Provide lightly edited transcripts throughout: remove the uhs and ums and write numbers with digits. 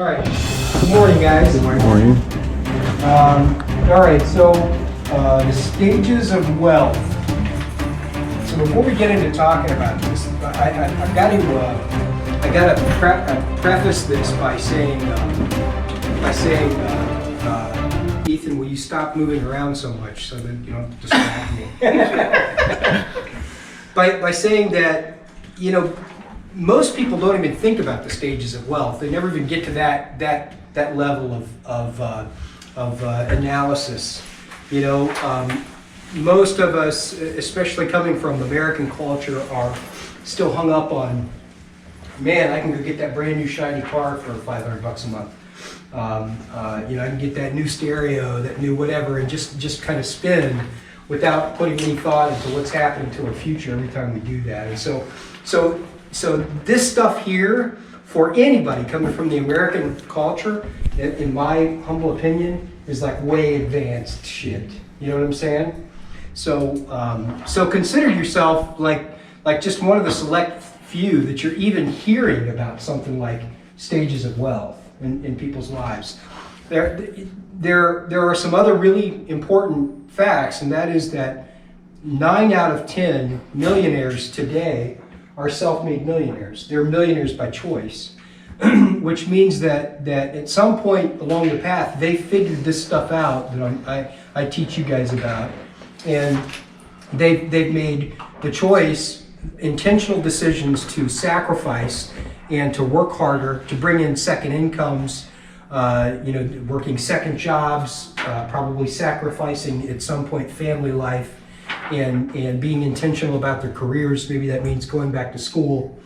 All right. Good morning, guys. Good morning. All right. So the stages of wealth. So before we get into talking about this, I got to preface this by saying, Ethan, will you stop moving around so much so that you don't distract me? by saying that, most people don't even think about the stages of wealth. They never even get to that level of analysis. Most of us, especially coming from American culture, are still hung up on, man, I can go get that brand new shiny car for $500 a month. I can get that new stereo, that new whatever, and just kind of spin without putting any thought into what's happening to our future every time we do that. And so this stuff here, for anybody coming from the American culture, in my humble opinion, is like way advanced shit. You know what I'm saying? So consider yourself like just one of the select few that you're even hearing about something like stages of wealth in people's lives. There are some other really important facts, and that is that 9 out of 10 millionaires today are self-made millionaires. They're millionaires by choice, which means that at some point along the path, they figured this stuff out that I teach you guys about. And they've made the choice, intentional decisions to sacrifice and to work harder, to bring in second incomes, working second jobs, probably sacrificing at some point family life, and being intentional about their careers. Maybe that means going back to school,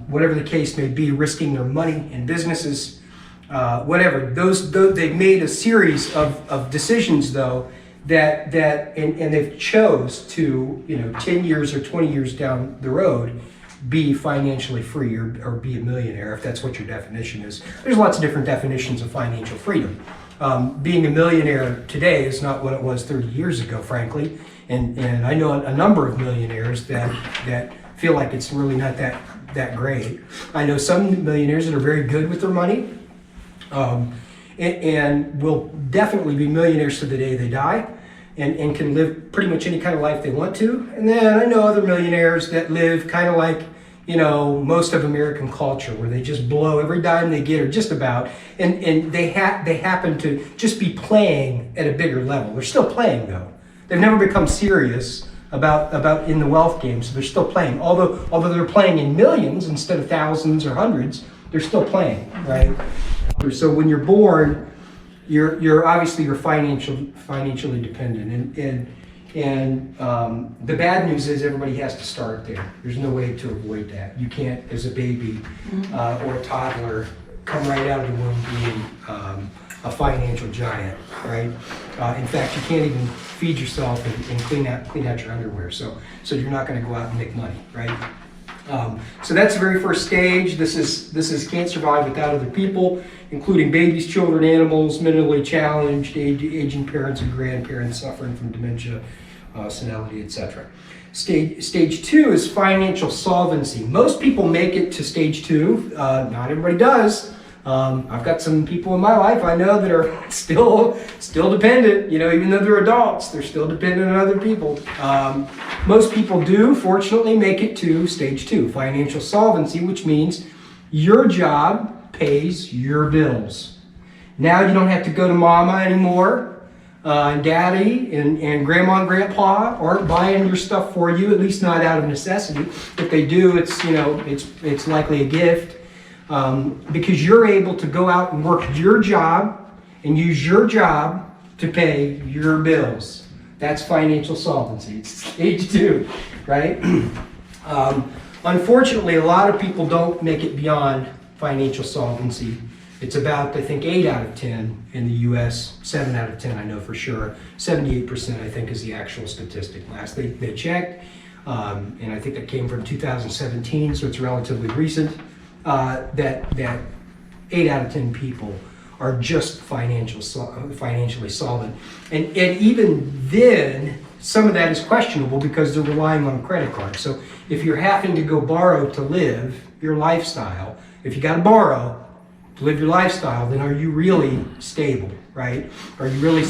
whatever the case may be, risking their money in businesses, whatever. They've made a series of decisions though that they've chose to 10 years or 20 years down the road be financially free or be a millionaire, if that's what your definition is. There's lots of different definitions of financial freedom. Being a millionaire today is not what it was 30 years ago, frankly. And I know a number of millionaires that feel like it's really not that great. I know some millionaires that are very good with their money and will definitely be millionaires to the day they die and can live pretty much any kind of life they want to. And then I know other millionaires that live kind of like, most of American culture, where they just blow every dime they get, or just about, and they happen to just be playing at a bigger level. They're still playing though. They've never become serious about in the wealth game, so they're still playing. Although they're playing in millions instead of thousands or hundreds, they're still playing, right? So when you're born, you're obviously financially dependent, and the bad news is everybody has to start there. There's no way to avoid that. You can't, as a baby or a toddler, come right out of the womb being a financial giant, right? In fact, you can't even feed yourself and clean out your underwear. So you're not going to go out and make money, right? So that's the very first stage. This is can't survive without other people, including babies, children, animals, mentally challenged, aging parents and grandparents suffering from dementia, senility, etc. Stage 2 is financial solvency. Most people make it to stage 2. Not everybody does. I've got some people in my life I know that are still dependent. Even though they're adults, they're still dependent on other people. Most people do, fortunately, make it to stage 2, financial solvency, which means your job pays your bills. Now you don't have to go to mama anymore. And daddy and grandma and grandpa aren't buying your stuff for you, at least not out of necessity. If they do, it's likely a gift. Because you're able to go out and work your job and use your job to pay your bills. That's financial solvency. It's stage 2, right? Unfortunately, a lot of people don't make it beyond financial solvency. It's about, I think, 8 out of 10 in the U.S., 7 out of 10 I know for sure. 78% I think is the actual statistic. Last they checked, and I think that came from 2017, so it's relatively recent. That 8 out of 10 people are just financially solvent. And even then, some of that is questionable because they're relying on a credit card. So if you're having to go borrow to live your lifestyle, if you got to borrow, to live your lifestyle, then are you really stable, right? Are you really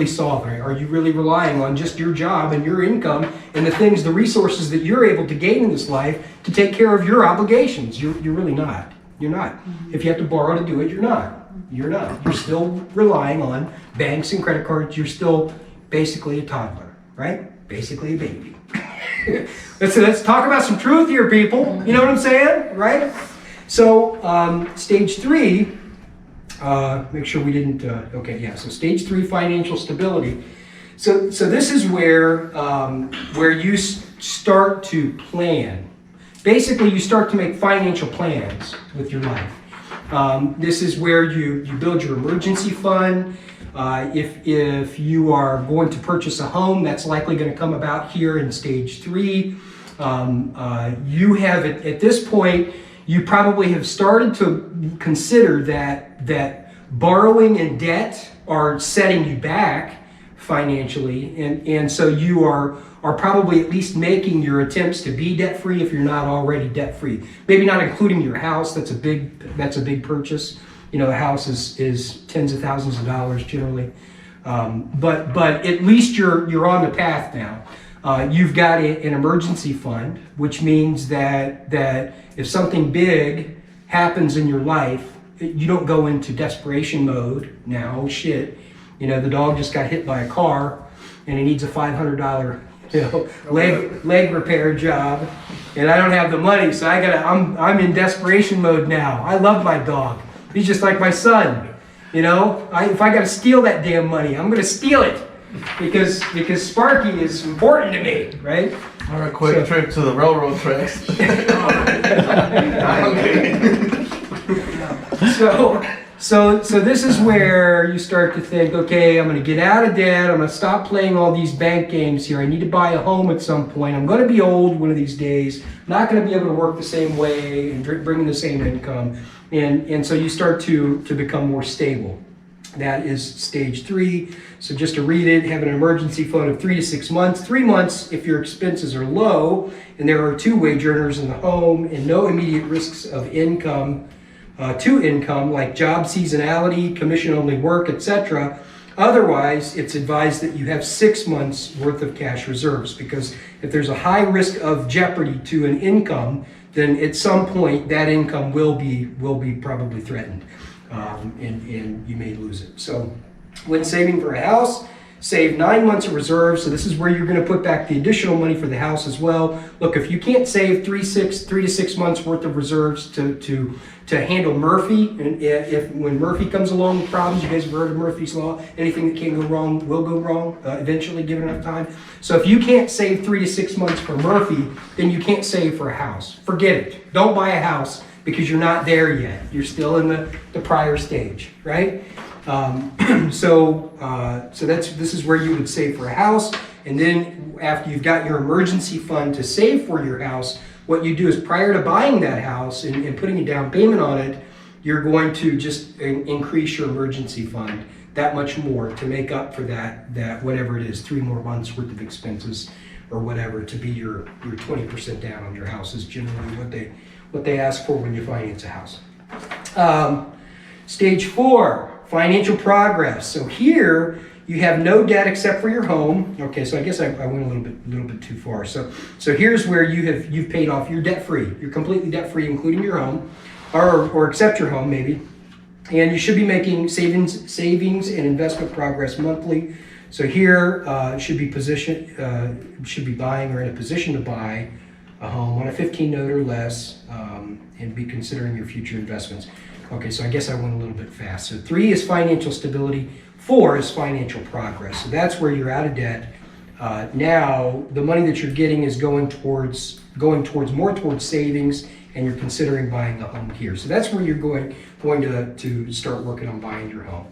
solvent? Right? Are you really relying on just your job and your income and the resources that you're able to gain in this life to take care of your obligations? You're really not. You're not. If you have to borrow to do it, you're not. You're not. You're still relying on banks and credit cards. You're still basically a toddler, right? Basically a baby. Let's talk about some truth here, people. You know what I'm saying, right? So stage 3, make sure we didn't, so stage 3, financial stability. So this is where you start to plan. Basically, you start to make financial plans with your life. This is where you build your emergency fund. If you are going to purchase a home, that's likely going to come about here in stage 3. You have, at this point, you probably have started to consider that borrowing and debt are setting you back financially, and so you are probably at least making your attempts to be debt-free if you're not already debt-free. Maybe not including your house. That's a big purchase. You know, a house is tens of thousands of dollars generally, but at least you're on the path now. You've got an emergency fund, which means that if something big happens in your life, you don't go into desperation mode now. Oh shit, you know, the dog just got hit by a car and he needs a $500 leg repair job, and I don't have the money, so I'm in desperation mode now. I love my dog. He's just like my son. You know, if I got to steal that damn money, I'm going to steal it because Sparky is important to me, right? Or a quick trip to the railroad tracks. So this is where you start to think, okay, I'm going to get out of debt. I'm going to stop playing all these bank games here. I need to buy a home at some point. I'm going to be old one of these days. I'm not going to be able to work the same way and bring in the same income. And so you start to become more stable. That is stage 3. So just to read it, have an emergency fund of 3 to 6 months. 3 months if your expenses are low and there are 2 wage earners in the home and no immediate risks of income to income like job seasonality, commission-only work, etc. Otherwise, it's advised that you have 6 months worth of cash reserves, because if there's a high risk of jeopardy to an income, then at some point that income will be probably threatened, and you may lose it. So when saving for a house, save 9 months of reserves. So this is where you're going to put back the additional money for the house as well. Look, if you can't save 3 to 6 months worth of reserves to handle Murphy, and when Murphy comes along with problems, you guys have heard of Murphy's Law, anything that can go wrong will go wrong eventually, given enough time. So if you can't save 3 to 6 months for Murphy, then you can't save for a house. Forget it. Don't buy a house because you're not there yet. You're still in the prior stage, right? So this is where you would save for a house, and then after you've got your emergency fund to save for your house, what you do is prior to buying that house and putting a down payment on it, you're going to just increase your emergency fund that much more to make up for that whatever it is, 3 more months worth of expenses or whatever, to be your 20% down on your house is generally what they ask for when you finance a house. Stage 4. Financial progress. So here you have no debt except for your home. Okay, so I guess I went a little bit too far. So here's where you've paid off. You're debt free. You're completely debt free, including your home, or except your home maybe. And you should be making savings and investment progress monthly. So here should be buying or in a position to buy a home on a 15 note or less, and be considering your future investments. Okay, so I guess I went a little bit fast. So 3 is financial stability, 4 is financial progress. So that's where you're out of debt. Now the money that you're getting is going towards more towards savings, and you're considering buying a home here. So that's where you're going to start working on buying your home.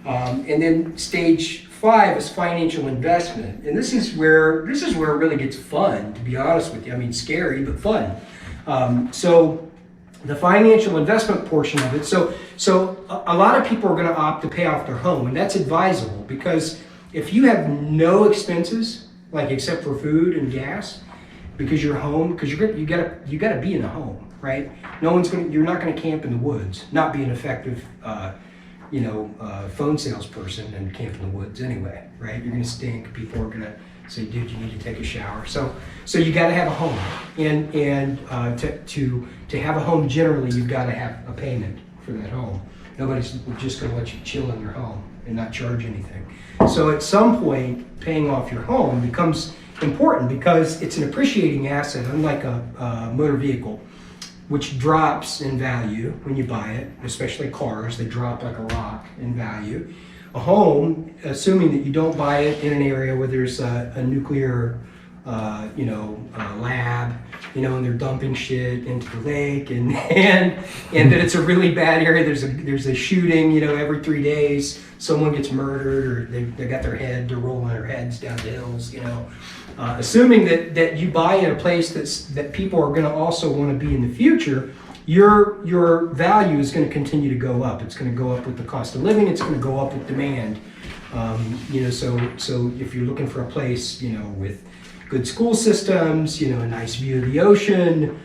And then stage 5 is financial investment, and this is where it really gets fun, to be honest with you. I mean, scary but fun. So the financial investment portion of it. So a lot of people are going to opt to pay off their home, and that's advisable, because if you have no expenses, like except for food and gas, because you're home, because you got to be in a home. right? You're not gonna camp in the woods, not be an effective, phone salesperson and camp in the woods anyway, right? You're gonna stink. People are gonna say, "Dude, you need to take a shower." So you got to have a home, and to have a home, generally, you've got to have a payment for that home. Nobody's just gonna let you chill in your home and not charge anything. So at some point, paying off your home becomes important because it's an appreciating asset, unlike a motor vehicle, which drops in value when you buy it, especially cars. They drop like a rock in value. A home, assuming that you don't buy it in an area where there's a nuclear, lab, and they're dumping shit into the lake, and that it's a really bad area. There's a shooting, every 3 days, someone gets murdered, or they got they're rolling their heads down the hills, Assuming that you buy in a place that people are going to also want to be in the future, your value is going to continue to go up. It's going to go up with the cost of living. It's going to go up with demand. So if you're looking for a place, with good school systems, a nice view of the ocean,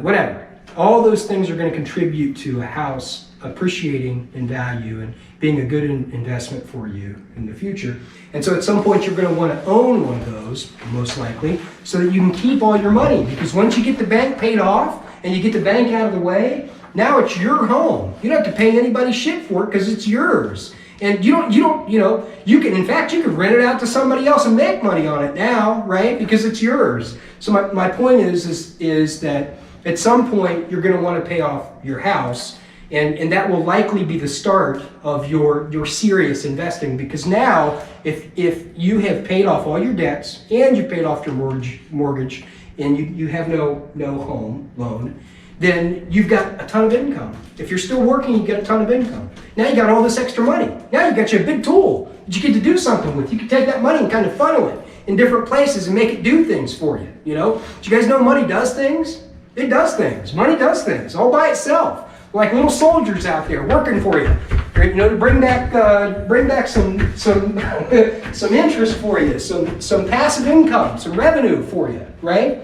whatever, all those things are going to contribute to a house appreciating in value and being a good investment for you in the future. And so at some point you're going to want to own one of those, most likely, so that you can keep all your money. Because once you get the bank paid off and you get the bank out of the way, now it's your home. You don't have to pay anybody shit for it because it's yours. And you can rent it out to somebody else and make money on it now, right? Because it's yours. So my point is that at some point you're going to want to pay off your house. And that will likely be the start of your serious investing, because now if you have paid off all your debts and you've paid off your mortgage and you have no home loan, then you've got a ton of income. If you're still working, you get a ton of income. Now you got all this extra money. Now you got you a big tool that you get to do something with. You can take that money and kind of funnel it in different places and make it do things for you. Do you guys know money does things? It does things. Money does things all by itself. Like little soldiers out there working for you, to bring back some some interest for you, some passive income, some revenue for you, right?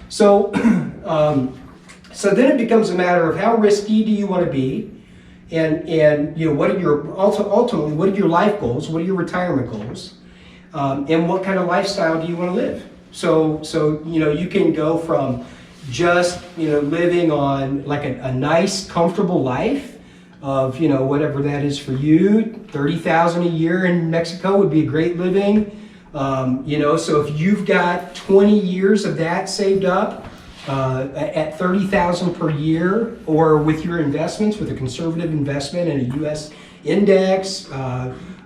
So so then it becomes a matter of how risky do you want to be, and what are ultimately what are your life goals, what are your retirement goals, and what kind of lifestyle do you want to live? So you can go from just living on like a nice comfortable life of whatever that is for you. $30,000 a year in Mexico would be a great living. So if you've got 20 years of that saved up at $30,000 per year, or with your investments, with a conservative investment in a U.S. index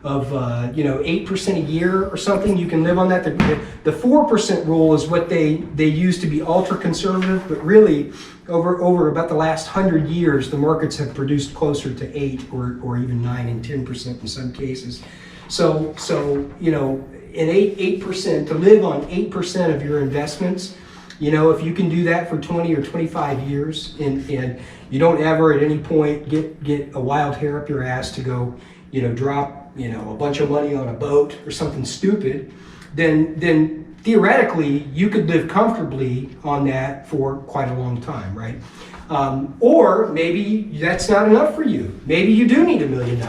of 8% a year or something, you can live on that. The 4% rule is what they use to be ultra conservative, but really over about the last 100 years, the markets have produced closer to 8 or even 9 and 10% in some cases. So in 8% to live on 8% of your investments, if you can do that for 20 or 25 years, and you don't ever at any point get a wild hair up your ass to go drop a bunch of money on a boat or something stupid, then theoretically you could live comfortably on that for quite a long time, right? Or maybe that's not enough for you. Maybe you do need $1 million,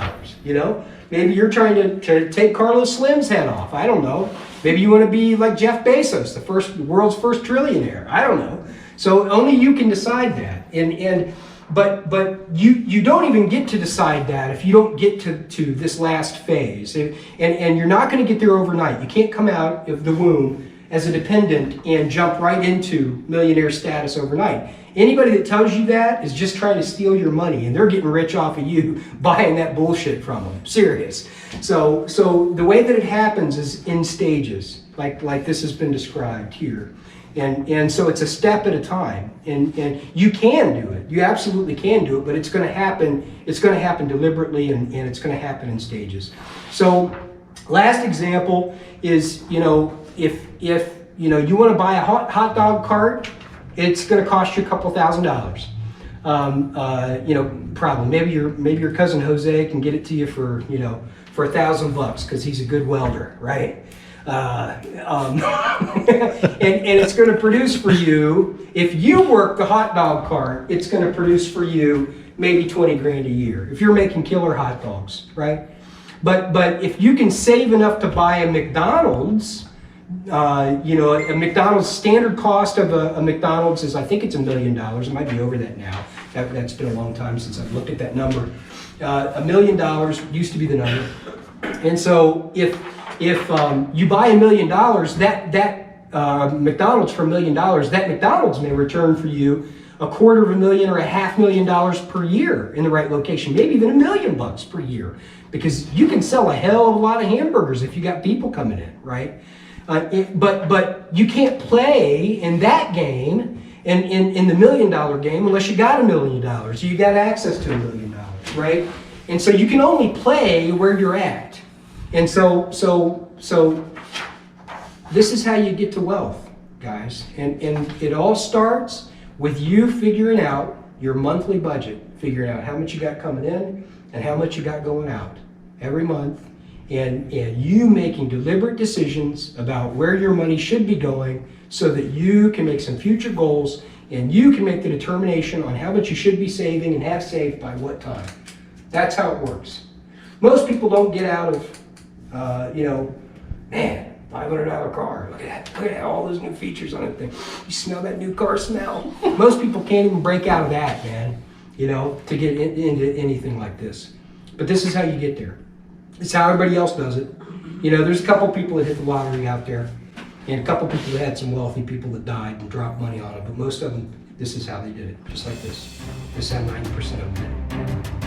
Maybe you're trying to take Carlos Slim's head off. I don't know. Maybe you want to be like Jeff Bezos, the world's first trillionaire. I don't know. So only you can decide that. But you don't even get to decide that if you don't get to this last phase. And you're not going to get there overnight. You can't come out of the womb as a dependent and jump right into millionaire status overnight. Anybody that tells you that is just trying to steal your money, and they're getting rich off of you buying that bullshit from them. Serious. So the way that it happens is in stages, like this has been described here. And so it's a step at a time, and you can do it. You absolutely can do it, but it's going to happen. It's going to happen deliberately, and it's going to happen in stages. So, last example is if you want to buy a hot dog cart, it's going to cost you a couple $1,000s. Probably maybe your cousin Jose can get it to you for $1,000 because he's a good welder, right? and it's going to produce for you, if you work the hot dog cart, it's going to produce for you maybe 20 grand a year if you're making killer hot dogs, right? But if you can save enough to buy a McDonald's, a McDonald's standard cost of a McDonald's is, I think it's $1 million. It might be over that now. That's been a long time since I've looked at that number. $1 million used to be the number. And so if you buy $1 million, that McDonald's for $1 million, that McDonald's may return for you $250,000 or $500,000 per year in the right location, maybe even $1 million per year, because you can sell a hell of a lot of hamburgers if you got people coming in, right? But you can't play in that game, in the $1 million game, unless you got $1 million. You got access to $1 million, right? And so you can only play where you're at. And so this is how you get to wealth, guys. And it all starts with you figuring out your monthly budget, figuring out how much you got coming in and how much you got going out every month, and you making deliberate decisions about where your money should be going so that you can make some future goals and you can make the determination on how much you should be saving and have saved by what time. That's how it works. Most people don't get out of, man, $500 car. Look at that, all those new features on that thing. You smell that new car smell? Most people can't even break out of that, man, to get into anything like this. But this is how you get there. It's how everybody else does it. There's a couple people that hit the lottery out there, and a couple people that had some wealthy people that died and dropped money on them. But most of them, this is how they did it, just like this. This is how 90% of them did it.